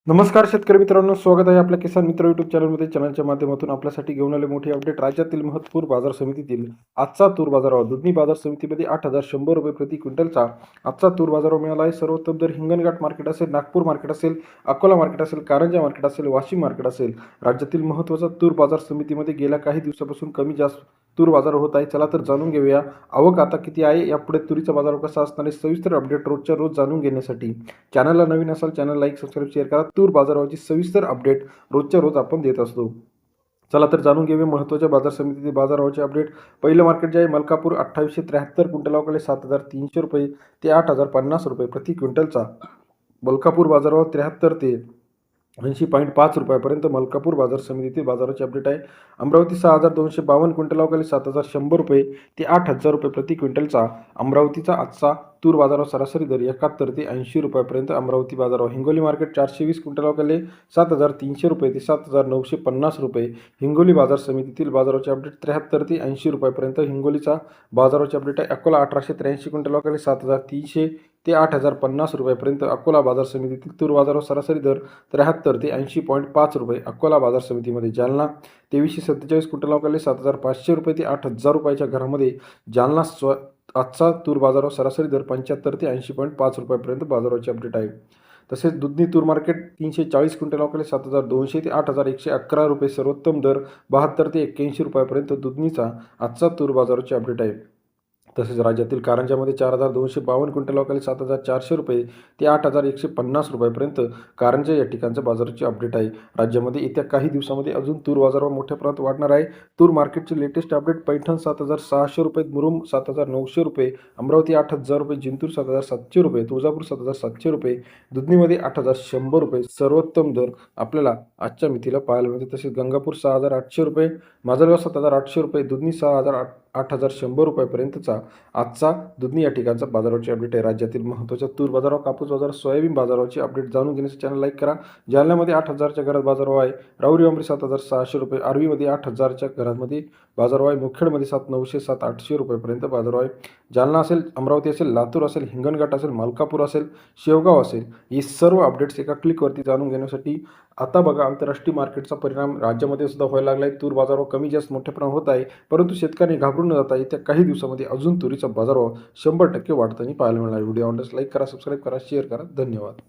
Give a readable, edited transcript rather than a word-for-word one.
नमस्कार शेतकरी मित्रांनो, स्वागत आहे आपल्या किसान मित्र यूट्यूब चॅनलमध्ये. चॅनलच्या माध्यमातून आपल्यासाठी घेऊन आले मोठी अपडेट. राज्यातील महत्त्वपूर्ण बाजार समितीतील आजचा तूर बाजारभाव. दुधनी बाजार समितीमध्ये 8,100 रुपये प्रति क्विंटलचा आजचा तूर बाजारभाव मिळाला आहे. सर्वोत्तम दर हिंगणघाट मार्केट असेल, नागपूर मार्केट असेल, अकोला मार्केट असेल, कारंजा मार्केट असेल, वाशिम मार्केट असेल, राज्यातील महत्त्वाचा तूर बाजार समितीमध्ये गेल्या काही दिवसापासून कमी जास्त तूर बाजार होत आहे. चला तर जाणून घेऊया आवक आता किती आहे, यापुढे तुरीचा बाजार कसा असणार आहे, सविस्तर अपडेट रोजच्या रोज जाणून घेण्यासाठी चॅनलला नवीन असाल चॅनल लाईक सबस्क्राईब शेअर करा. तूर बाजाराची सविस्तर अपडेट रोजच्या रोज आपण देत असतो. चला तर जाणून घेऊया महत्त्वाच्या बाजार समितीतील बाजाराचे अपडेट. पहिलं मार्केट जे आहे मलकापूर 2873 क्विंटलावकडे 7,300 रुपये ते 8,050 रुपये प्रति क्विंटलचा. मलकापूर बाजारावर 73 ते 80.5 रुपयापर्यंत मलकापूर बाजार समितीतील बाजाराची अपडेट आहे. अमरावती 6,252 क्विंटलावखाली 7,100 रुपये ते 8,000 रुपये प्रति क्विंटलचा. अमरावतीचा आजचा तूर बाजारावर सरासरी दर 71 ते 80 रुपयापर्यंत अमरावती बाजारावर. हिंगोली मार्केट 420 क्विंटलावखाली 7,300 रुपये ते 7,950 रुपये. हिंगोली बाजार समितीतील बाजाराची अपडेट 73 ते 80 रुपयापर्यंत हिंगोलीचा बाजाराची अपडेट आहे. अकोला 1883 क्विंटलावखाली 7,300 ते 8,050 रुपयापर्यंत अकोला बाजार समितीतील तूर बाजारावर सरासरी दर 73 ते 80.5 रुपये अकोला बाजार समितीमध्ये. जालना 2347 क्विंटलावखाली 7,500 रुपये ते 8,000 रुपयाच्या घरामध्ये जालना आजचा तूर बाजारावर सरासरी दर 75 ते 80.5 रुपयापर्यंत बाजाराची अपडेट आहे. तसेच दुधनी तूर मार्केट 340 क्विंटलावखाली 7,200 ते 8,111 रुपये. सर्वोत्तम दर 72 ते 81 रुपयापर्यंत दुधनीचा आजचा तूर बाजाराची अपडेट आहे. तसेच राज्यातील कारंजामध्ये 4,252 क्विंटलावखाली 7,400 रुपये ते 8,150 रुपयापर्यंत कारंजा या ठिकाणचं बाजाराची अपडेट आहे. राज्यामध्ये येत्या काही दिवसामध्ये अजून तूर बाजारभाव मोठ्या प्रमाणात वाढणार आहे. तूर मार्केटचे लेटेस्ट अपडेट: पैठण 7,600 रुपये, मुरुम 7,900 रुपये, अमरावती 8,000 रुपये, जिंतूर 7,700 रुपये, तुळजापूर 7,700 रुपये, दुधनीमध्ये 8,100 रुपये सर्वोत्तम दर आपल्याला आजच्या मितीला पाहायला मिळते. तसेच गंगापूर 6,800 रुपये, माजलगाव 7,800 रुपये, दुधनी 8,100 रुपयापर्यंतचा आजचा दुधनी या ठिकाणचा बाजाराची अपडेट आहे. राज्यातील महत्त्वाच्या तूर बाजारावर, कापूस बाजार, सोयाबीन बाजाराची अपडेट जाणून घेण्यासाठी चॅनल लाईक करा. जालन्यामध्ये 8,000च्या घरात बाजारभाव आहे. राऊरी आंबरी 7,600 रुपये, आर्वीमध्ये 8,000च्या घरामध्ये बाजारभाव आहे. मुखेडमध्ये 7,900 7,800 रुपयेपर्यंत बाजारभाव आहे. जालना असेल, अमरावती असेल, लातूर असेल, हिंगणघाट असेल, मलकापूर असेल, शेवगाव असेल, हे सर्व अपडेट्स एका क्लिकवरती जाणून घेण्यासाठी. आता बघा, आंतरराष्ट्रीय मार्केटचा परिणाम राज्यामध्ये सुद्धा व्हायला लागला आहे. तूर बाजारभाव कमी जास्त मोठ्या प्रमाणात होत आहे, परंतु शेतकऱ्यांनी घाबरून न जाता येत्या काही दिवसामध्ये अजून तुरीचा बाजारभाव 100% वाढताना पाहायला मिळणार. व्हिडिओ आवडल्यास लाईक करा, सबस्क्राईब करा, शेअर करा. धन्यवाद.